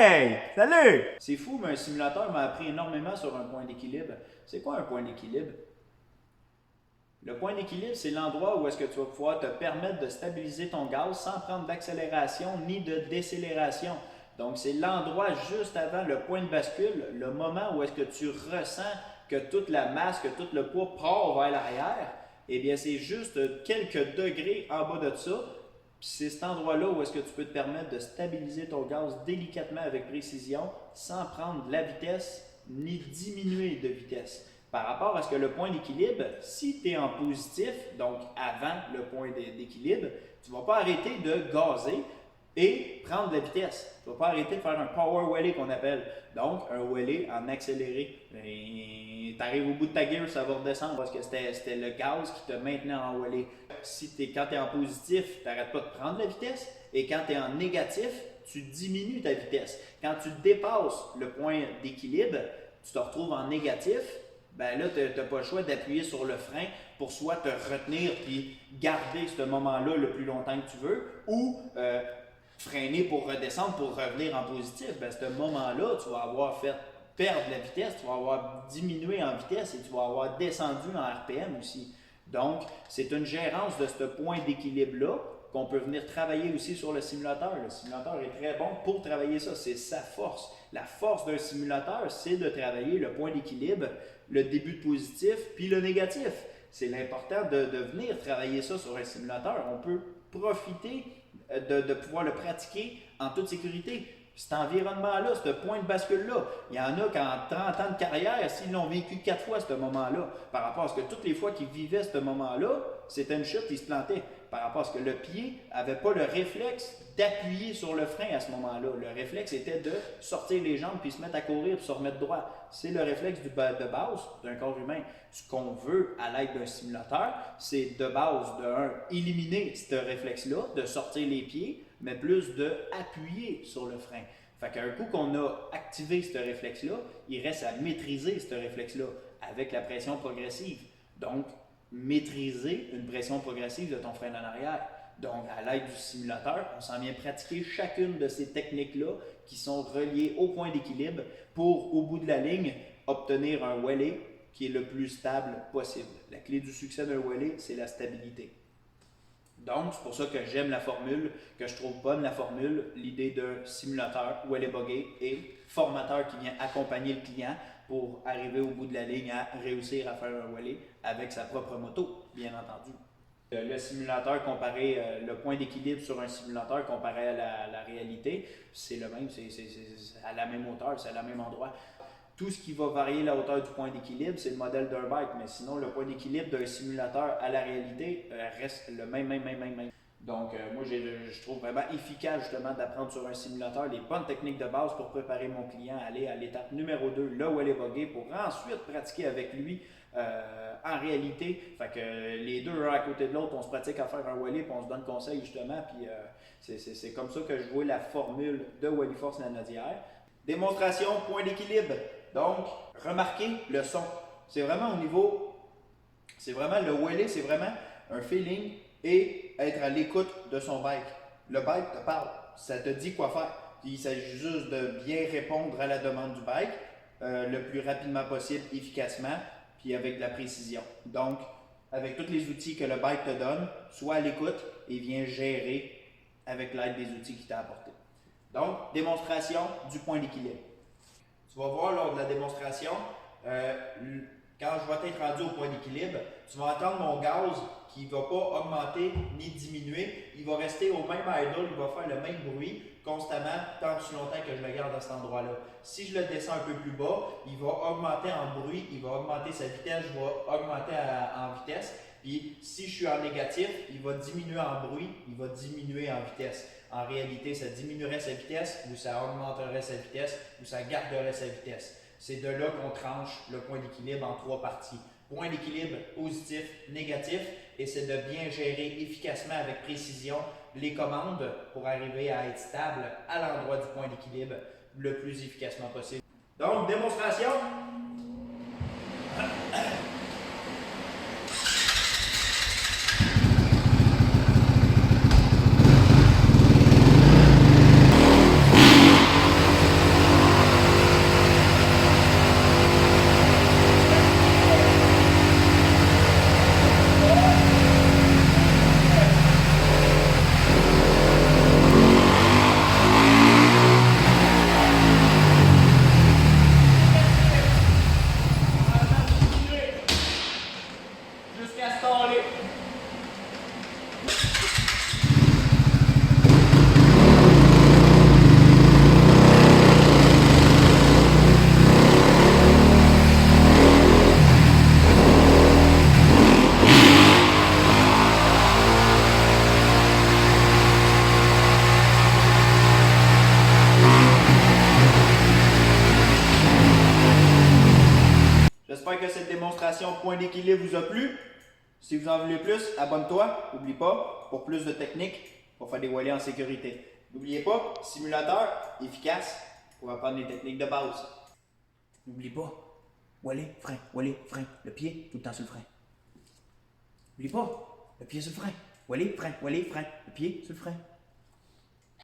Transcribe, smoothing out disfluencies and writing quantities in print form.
Hey! Salut! C'est fou, mais un simulateur m'a appris énormément sur un point d'équilibre. C'est quoi un point d'équilibre? Le point d'équilibre, c'est l'endroit où est-ce que tu vas pouvoir te permettre de stabiliser ton gaz sans prendre d'accélération ni de décélération. Donc, c'est l'endroit juste avant le point de bascule, le moment où est-ce que tu ressens que toute la masse, que tout le poids part vers l'arrière. Eh bien, c'est juste quelques degrés en bas de ça. C'est cet endroit-là où est-ce que tu peux te permettre de stabiliser ton gaz délicatement avec précision sans prendre de la vitesse ni diminuer de vitesse. Par rapport à ce que le point d'équilibre, si tu es en positif, donc avant le point d'équilibre, tu ne vas pas arrêter de gazer et prendre de la vitesse. Tu ne vas pas arrêter de faire un power wheelie qu'on appelle. Donc, un wheelie en accéléré. Tu arrives au bout de ta gear, ça va redescendre parce que c'était le gaz qui te maintenait en wheelie. Quand tu es en positif, tu n'arrêtes pas de prendre de la vitesse. Et quand tu es en négatif, tu diminues ta vitesse. Quand tu dépasses le point d'équilibre, tu te retrouves en négatif. Ben là, tu n'as pas le choix d'appuyer sur le frein pour soit te retenir puis garder ce moment-là le plus longtemps que tu veux ou freiner pour redescendre, pour revenir en positif. Ben, ce moment-là, tu vas avoir fait perdre la vitesse, tu vas avoir diminué en vitesse et tu vas avoir descendu en RPM aussi. Donc, c'est une gérance de ce point d'équilibre-là qu'on peut venir travailler aussi sur le simulateur. Le simulateur est très bon pour travailler ça, c'est sa force. La force d'un simulateur, c'est de travailler le point d'équilibre, le début de positif, puis le négatif. C'est l'important de venir travailler ça sur un simulateur. On peut profiter de pouvoir le pratiquer en toute sécurité. Cet environnement-là, ce point de bascule-là, il y en a qui en 30 ans de carrière, s'ils l'ont vécu 4 fois ce moment-là, par rapport à ce que toutes les fois qu'ils vivaient ce moment-là, c'était une chute, ils se plantaient. Par rapport à ce que le pied n'avait pas le réflexe d'appuyer sur le frein à ce moment-là. Le réflexe était de sortir les jambes puis se mettre à courir puis se remettre droit. C'est le réflexe de base d'un corps humain. Ce qu'on veut à l'aide d'un simulateur, c'est de base, éliminer ce réflexe-là, de sortir les pieds, mais plus d'appuyer sur le frein. Fait qu'un coup qu'on a activé ce réflexe-là, il reste à maîtriser ce réflexe-là avec la pression progressive. Donc, maîtriser une pression progressive de ton frein en arrière. Donc, à l'aide du simulateur, on s'en vient pratiquer chacune de ces techniques-là qui sont reliées au point d'équilibre pour, au bout de la ligne, obtenir un wheelie qui est le plus stable possible. La clé du succès d'un wheelie, c'est la stabilité. Donc, c'est pour ça que j'aime la formule, que je trouve bonne la formule, l'idée d'un simulateur wheelie buggy et formateur qui vient accompagner le client pour arriver au bout de la ligne à réussir à faire un wheelie avec sa propre moto, bien entendu. Le simulateur comparé, le point d'équilibre sur un simulateur comparé à la réalité, c'est le même, c'est à la même hauteur, c'est à la même endroit. Tout ce qui va varier la hauteur du point d'équilibre, c'est le modèle d'un bike, mais sinon le point d'équilibre d'un simulateur à la réalité reste le même. Donc, moi, je trouve vraiment efficace justement d'apprendre sur un simulateur les bonnes techniques de base pour préparer mon client à aller à l'étape numéro 2, le wheelie buggy, pour ensuite pratiquer avec lui en réalité. Fait que les deux, un à côté de l'autre, on se pratique à faire un wheelie, puis on se donne conseil justement, puis c'est comme ça que je vois la formule de Wheelie Force Lanaudière. Démonstration, point d'équilibre. Donc, remarquez le son. C'est vraiment au niveau, c'est vraiment le wheelie, c'est vraiment un feeling et être à l'écoute de son bike. Le bike te parle, ça te dit quoi faire. Il s'agit juste de bien répondre à la demande du bike le plus rapidement possible, efficacement, puis avec de la précision. Donc, avec tous les outils que le bike te donne, sois à l'écoute et viens gérer avec l'aide des outils qu'il t'a apportés. Donc, démonstration du point d'équilibre. Tu vas voir lors de la démonstration, quand je vais t'être rendu au point d'équilibre, tu vas entendre mon gaz qui ne va pas augmenter ni diminuer. Il va rester au même idle, il va faire le même bruit constamment tant aussi longtemps que je le garde à cet endroit-là. Si je le descends un peu plus bas, il va augmenter en bruit, il va augmenter sa vitesse, je vais augmenter en vitesse. Puis si je suis en négatif, il va diminuer en bruit, il va diminuer en vitesse. En réalité, ça diminuerait sa vitesse ou ça augmenterait sa vitesse ou ça garderait sa vitesse. C'est de là qu'on tranche le point d'équilibre en 3 parties. Point d'équilibre positif, négatif, et c'est de bien gérer efficacement avec précision les commandes pour arriver à être stable à l'endroit du point d'équilibre le plus efficacement possible. Donc, démonstration. J'espère que cette démonstration point d'équilibre vous a plu. Si vous en voulez plus, abonne-toi. N'oublie pas, pour plus de techniques, pour faire des wallets en sécurité. N'oubliez pas, simulateur efficace pour apprendre des techniques de base. N'oublie pas, wallet, frein, le pied tout le temps sur le frein. N'oublie pas, le pied sur le frein. Wallet, frein, le pied sur le frein.